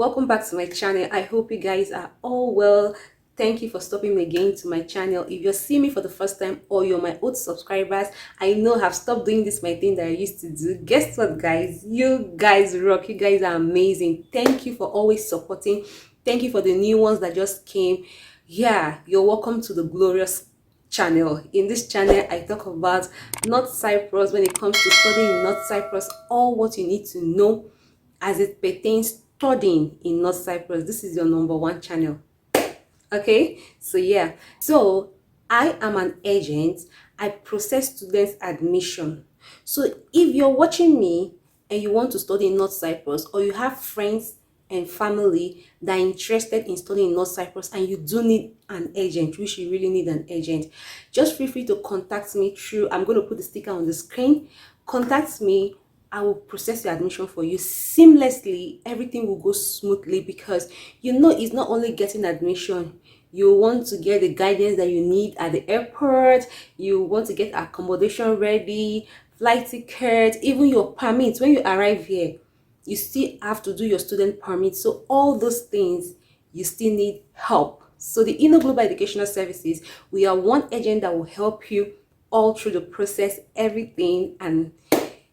Welcome back to my channel. I hope you guys are all well. Thank you for stopping again to my channel. If you're seeing me for the first time or you're my old subscribers, I know I've stopped doing this my thing that I used to do. Guess what, guys? You guys rock. You guys are amazing. Thank you for always supporting. Thank you for the new ones that just came. Yeah, you're welcome to the glorious channel. In this channel, I talk about North Cyprus when it comes to studying in North Cyprus, all what you need to know as it pertains studying in North Cyprus. This is your number one channel. Okay, so yeah, so I am an agent. I process students admission. So if you're watching me and you want to study in North Cyprus, or you have friends and family that are interested in studying in North Cyprus and you do need an agent, which you really need an agent, just feel free to contact me through, I'm going to put the sticker on the screen. Contact me. I will process your admission for you seamlessly. Everything will go smoothly because it's not only getting admission. You want to get the guidance that you need at the airport. You want to get accommodation ready, flight ticket, even your permit. When you arrive here, you still have to do your student permit. So all those things, you still need help. So the Inner Global Educational Services, we are one agent that will help you all through the process, everything, and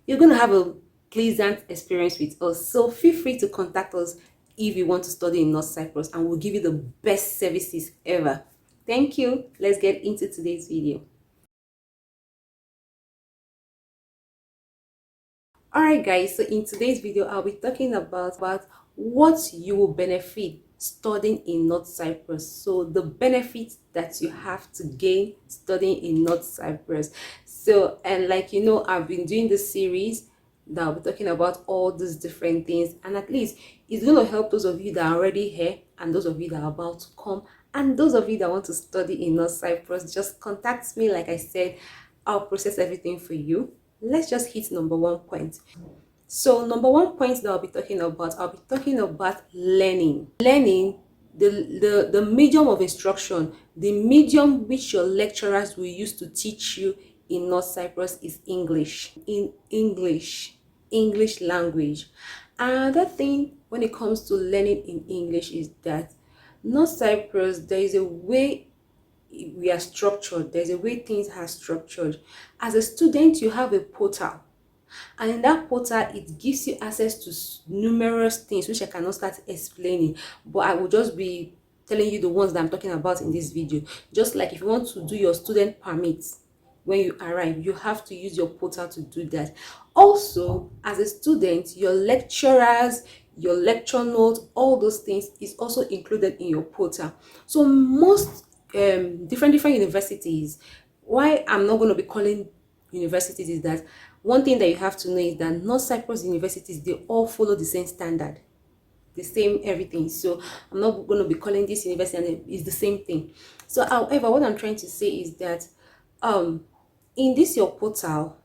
you're going to have a pleasant experience with us. So feel free to contact us if you want to study in North Cyprus, and we'll give you the best services ever. Thank you. Let's get into today's video. Alright guys, so in today's video I'll be talking about what you will benefit studying in North Cyprus. So the benefits that you have to gain studying in North Cyprus. So, and I've been doing this series that I'll be talking about all these different things, and at least it's going to help those of you that are already here and those of you that are about to come, and those of you that want to study in North Cyprus. Just contact me. Like I said, I'll process everything for you. Let's just hit number one point. So number one point that I'll be talking about learning. The medium of instruction, the medium which your lecturers will use to teach you in North Cyprus is English. English language. Another thing when it comes to learning in English is that North Cyprus, there is a way we are structured. There's a way things are structured. As a student, you have a portal, and in that portal it gives you access to numerous things which I cannot start explaining, but I will just be telling you the ones that I'm talking about in this video. Just like if you want to do your student permit when you arrive, you have to use your portal to do that. Also, as a student, your lecturers, your lecture notes, all those things is also included in your portal. So most different universities, why I'm not going to be calling universities, is that one thing that you have to know is that North Cyprus universities, they all follow the same standard, the same everything. So I'm not going to be calling this university and it's the same thing. So however, what I'm trying to say is that in this your portal,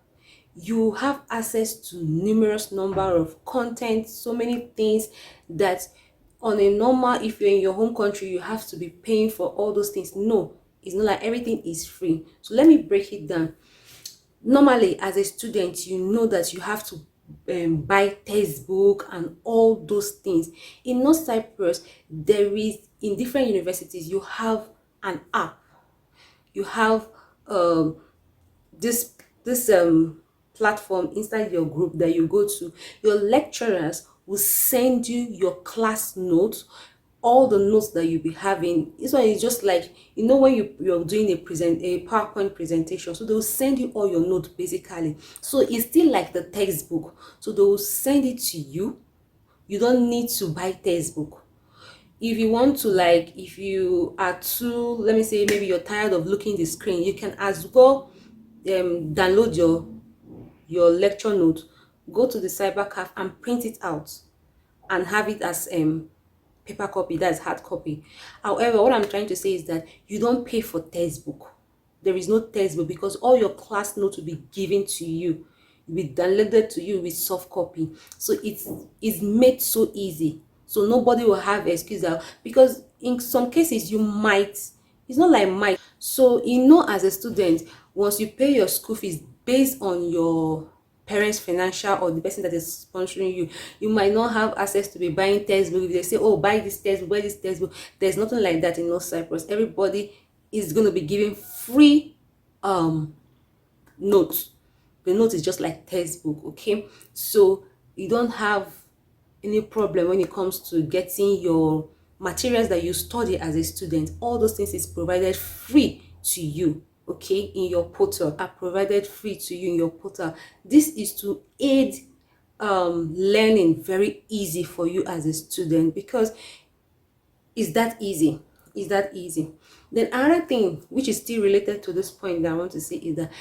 you have access to numerous number of content, so many things that on a normal, if you're in your home country, you have to be paying for all those things. No, it's not like everything is free. So let me break it down. Normally, as a student, you know that you have to buy textbook and all those things. In North Cyprus, there is, in different universities, you have an app. You have this platform inside your group that you go to. Your lecturers will send you your class notes, all the notes that you'll be having. This one is just like, when you're doing a PowerPoint presentation, so they'll send you all your notes basically. So it's still like the textbook, so they will send it to you. You don't need to buy textbook. If you want to, if you are too, let me say, maybe you're tired of looking at the screen, you can as well download your lecture note, go to the cyber cafe and print it out and have it as paper copy, that's hard copy. However, what I'm trying to say is that you don't pay for textbook. There is no textbook because all your class notes will be given to you, will be downloaded to you with soft copy. So it's made so easy, so nobody will have excuse that, because in some cases you might, it's not like might. So as a student, once you pay your school fees based on your parents financial or the person that is sponsoring you, you might not have access to be buying textbook. If they say, oh, buy this textbook, buy this textbook, there's nothing like that in North Cyprus. Everybody is going to be giving free notes. The note is just like textbook. Okay, so you don't have any problem when it comes to getting your materials that you study as a student. All those things is provided free to you, okay, in your portal. Are provided free to you in your portal. This is to aid learning very easy for you as a student, because it's that easy. It's that easy. Then another thing which is still related to this point that I want to say is that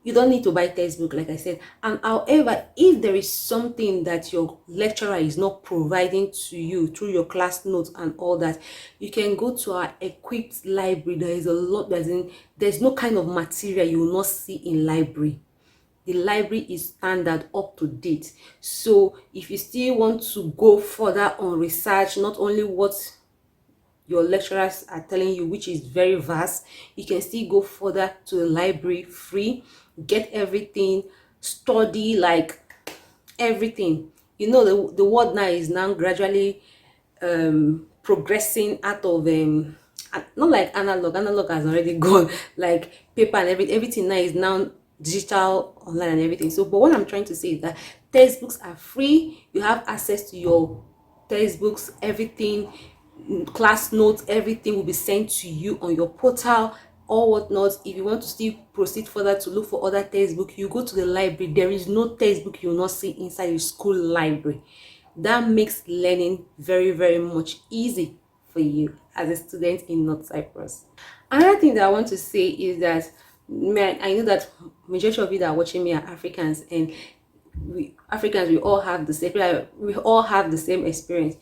you don't need to buy textbook, like I said. And however, if there is something that your lecturer is not providing to you through your class notes and all that, you can go to our equipped library. There is a lot, there's no kind of material you will not see in library. The library is standard, up to date. So if you still want to go further on research, not only what your lecturers are telling you, which is very vast, you can still go further to the library free, get everything, study like everything. You know, the world now is now gradually progressing out of not like analog has already gone, like paper and everything now is now digital, online and everything. So but what I'm trying to say is that textbooks are free. You have access to your textbooks, everything, class notes, everything will be sent to you on your portal or whatnot. If you want to still proceed further to look for other textbook, you go to the library. There is no textbook you will not see inside your school library. That makes learning very, very much easy for you as a student in North Cyprus. Another thing that I want to say is that, man, I know that majority of you that are watching me are Africans, and we all have the same, we all have the same experience.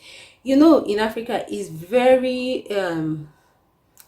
You know, in Africa is very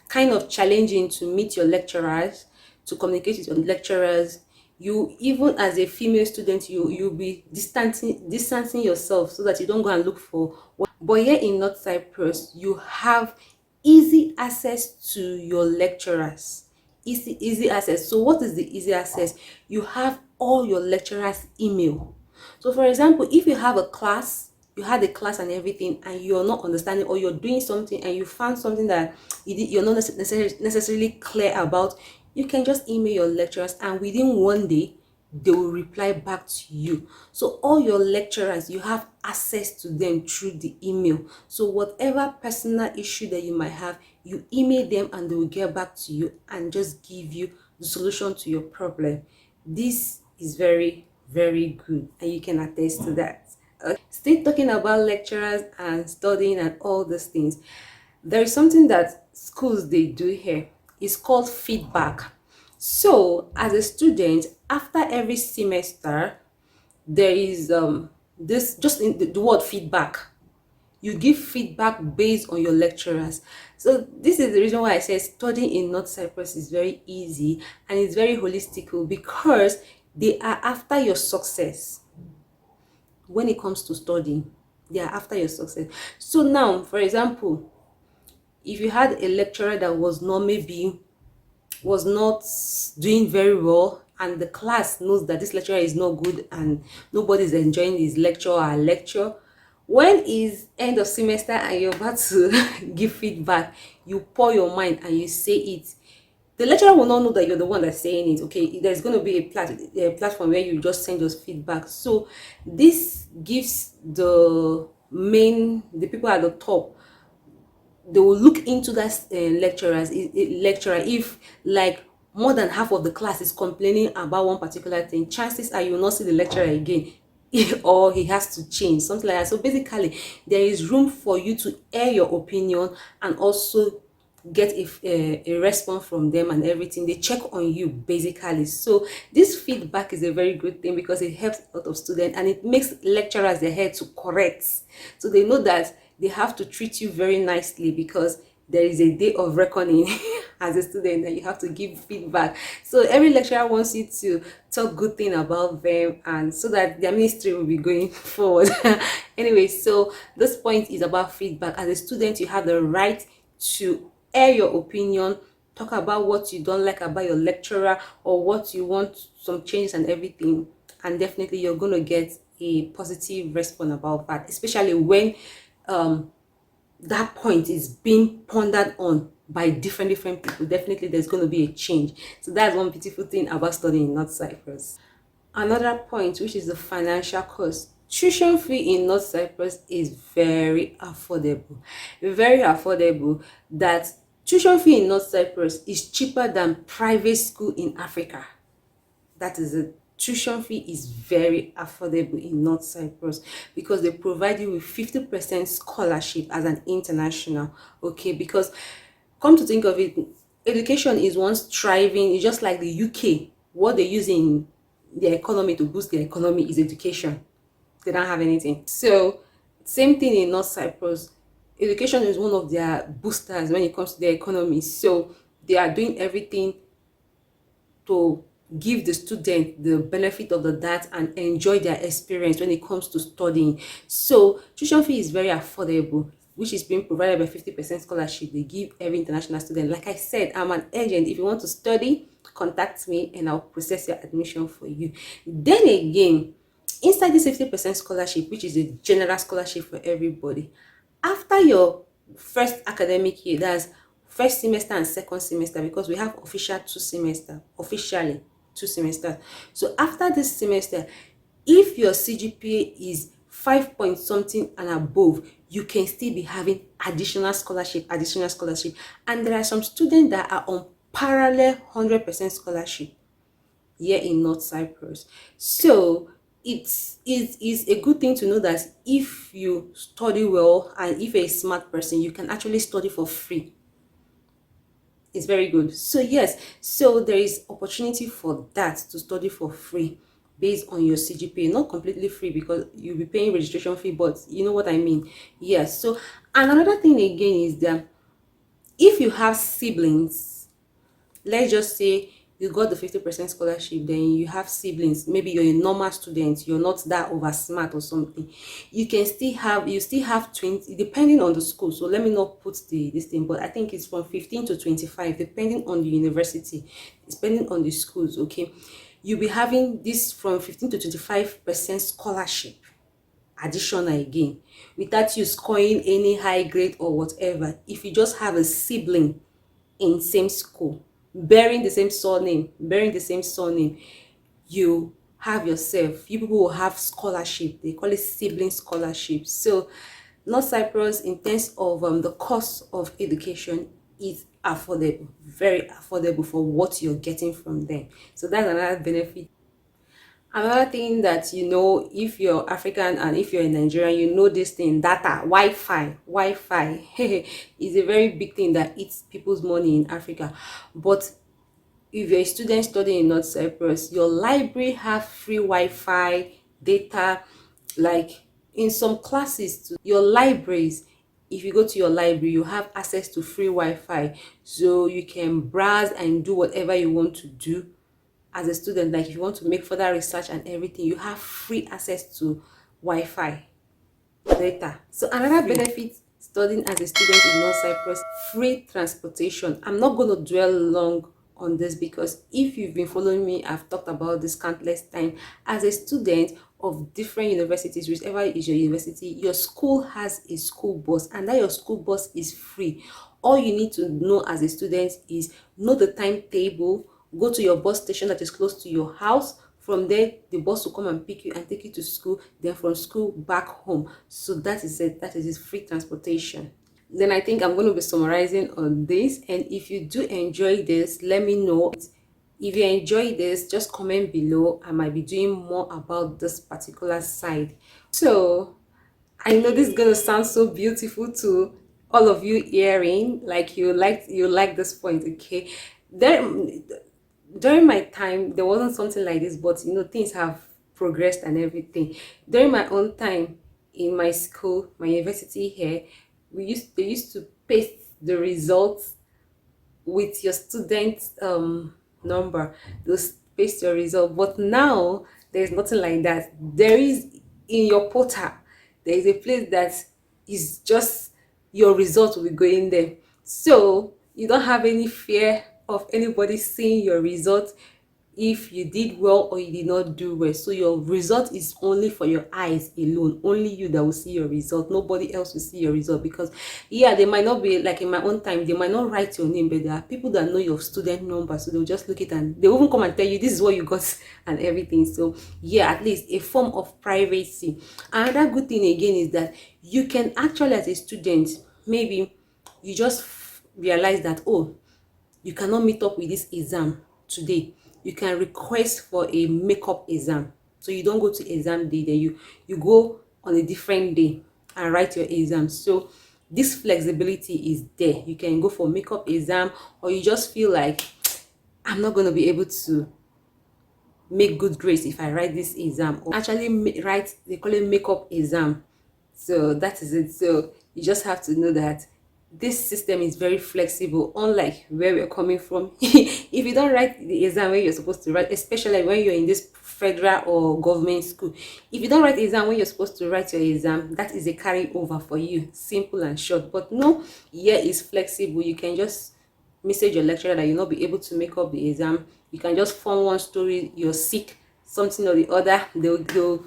kind of challenging to meet your lecturers, to communicate with your lecturers. You, even as a female student, you'll be distancing yourself so that you don't go and look for what. But here in North Cyprus, you have easy access to your lecturers. Easy access. So what is the easy access? You have all your lecturers' email. So for example, if you have a class, you had a class and everything, and you're not understanding, or you're doing something and you found something that you're not necessarily clear about, you can just email your lecturers, and within one day they will reply back to you. So all your lecturers, you have access to them through the email. So whatever personal issue that you might have, you email them and they will get back to you and just give you the solution to your problem. This is very, very good, and you can attest to that. Still talking about lecturers and studying and all these things, there is something that schools they do here. It's called feedback. So as a student, after every semester, there is this, just in the word feedback. You give feedback based on your lecturers. So this is the reason why I say studying in North Cyprus is very easy and it's very holistical, because they are after your success. When it comes to studying, they are after your success. So now, for example, if you had a lecturer that was not doing very well, and the class knows that this lecturer is not good and nobody's enjoying his lecture or her lecture, when is end of semester and you're about to give feedback, you pour your mind and you say it. The lecturer will not know that you're the one that's saying it. Okay, there's going to be a platform where you just send your feedback. So this gives the people at the top, they will look into that lecturer. If like more than half of the class is complaining about one particular thing, chances are you will not see the lecturer again. Or he has to change, something like that. So basically, there is room for you to air your opinion and also get a response from them and everything. They check on you basically. So this feedback is a very good thing, because it helps a lot of students and it makes lecturers ahead to correct. So they know that they have to treat you very nicely, because there is a day of reckoning as a student that you have to give feedback. So every lecturer wants you to talk good thing about them, and so that their ministry will be going forward. Anyway, so this point is about feedback. As a student, you have the right to air your opinion, talk about what you don't like about your lecturer or what you want some changes and everything. and definitely you're going to get a positive response about that, especially when that point is being pondered on by different people. Definitely there's going to be a change. So that's one beautiful thing about studying in North Cyprus. Another point, which is the financial cost. Tuition fee in North Cyprus is very affordable. Very affordable. That tuition fee in North Cyprus is cheaper than private school in Africa. That is it. Tuition fee is very affordable in North Cyprus because they provide you with 50% scholarship as an international. Okay, because come to think of it, education is once thriving. It's just like the UK. What they use in their economy to boost their economy is education. They don't have anything. So same thing in North Cyprus. Education is one of their boosters when it comes to their economy. So they are doing everything to give the student the benefit of the doubt and enjoy their experience when it comes to studying. So tuition fee is very affordable, which is being provided by 50% scholarship they give every international student. Like I said, I'm an agent. If you want to study, contact me and I'll process your admission for you. Then again, inside this 50% scholarship, which is a general scholarship for everybody, after your first academic year, that's first semester and second semester, because we have officially 2 semesters. So after this semester, if your CGPA is 5 point something and above, you can still be having additional scholarship. And there are some students that are on parallel 100% scholarship here in North Cyprus. So it's a good thing to know that if you study well and if you're a smart person, you can actually study for free. It's very good. So yes, so there is opportunity for that, to study for free based on your CGPA. Not completely free because you'll be paying registration fee, but you know what I mean. Yes. So and another thing again is that if you have siblings, let's just say you got the 50% scholarship, then you have siblings, maybe you're a normal student, you're not that over smart or something, you still have 20, depending on the school. So let me not put this thing, but I think it's from 15 to 25 depending on the university, depending on the schools. Okay, you'll be having this from 15 to 25% scholarship additional again, without you scoring any high grade or whatever. If you just have a sibling in same school, bearing the same surname, you have yourself, you people will have scholarship. They call it sibling scholarship. So North Cyprus, in terms of the cost of education, is affordable, very affordable for what you're getting from them. So that's another benefit. Another thing that, you know, if you're African and if you're a Nigerian, you know this thing, data, Wi-Fi is a very big thing that eats people's money in Africa. But if you're a student studying in North Cyprus, your library have free Wi-Fi data. Like in some classes, your libraries, if you go to your library, you have access to free Wi-Fi, so you can browse and do whatever you want to do as a student. Like if you want to make further research and everything, you have free access to Wi-Fi data. So another benefit studying as a student in North Cyprus, free transportation. I'm not going to dwell long on this because if you've been following me, I've talked about this countless times. As a student of different universities, whichever is your university, your school has a school bus, and that your school bus is free. All you need to know as a student is know the timetable, go to your bus station that is close to your house. From there, the bus will come and pick you and take you to school, then from school back home. So that is it. That is free transportation. Then I think I'm going to be summarizing on this, and if you do enjoy this, let me know. If you enjoy this, just comment below. I might be doing more about this particular side. So I know this is going to sound so beautiful to all of you hearing, like you like this point. Okay, during my time there wasn't something like this, but you know, things have progressed and everything. During my own time in my school, my university here, they used to paste the results with your student number. Those paste your result. But now there's nothing like that. There is, in your portal, there is a place that is just your result will be going there, so you don't have any fear of anybody seeing your result. if you did well or you did not do well. So your result is only for your eyes alone. Only you that will see your result. Nobody else will see your result, because yeah, they might not be like in my own time, they might not write your name, but there are people that know your student number, so they'll just look it and they'll even come and tell you this is what you got and everything. So yeah, at least a form of privacy. Another good thing again is that you can actually, as a student, maybe you just realize that, oh, you cannot meet up with this exam today, you can request for a makeup exam. So you don't go to exam day, then you go on a different day and write your exam. So this flexibility is there. You can go for makeup exam, or you just feel like I'm not going to be able to make good grades if I write this exam, or actually write, they call it makeup exam. So that is it. So you just have to know that this system is very flexible, unlike where we're coming from. If you don't write the exam when you're supposed to write, especially when you're in this federal or government school, if you don't write the exam when you're supposed to write your exam, that is a carry over for you. Simple and short. But no, yeah, it's flexible. You can just message your lecturer that you'll not be able to make up the exam. You can just form one story, you're sick, something or the other, they'll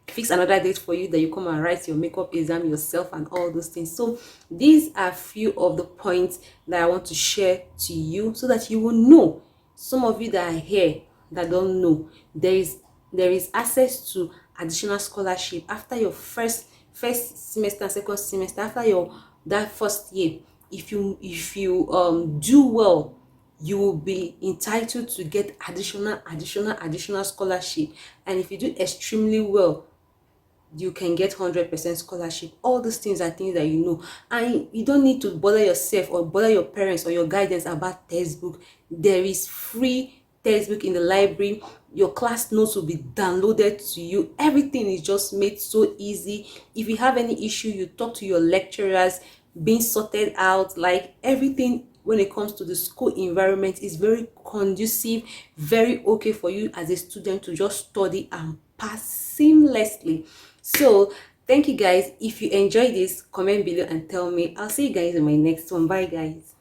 fix another date for you, that you come and write your makeup exam yourself and all those things. So these are few of the points that I want to share to you, so that you will know. Some of you that are here that don't know, there is access to additional scholarship after your first semester, second semester, after your that first year. If you do well, you will be entitled to get additional scholarship. And if you do extremely well, you can get 100% scholarship. All these things are things that you know, and you don't need to bother yourself or bother your parents or your guidance about textbook. There is free textbook in the library. Your class notes will be downloaded to you. Everything is just made so easy. If you have any issue, you talk to your lecturers, being sorted out. Like everything when it comes to the school environment is very conducive, very okay for you as a student to just study and pass seamlessly. So thank you guys. If you enjoyed this, comment below and tell me. I'll see you guys in my next one. Bye guys.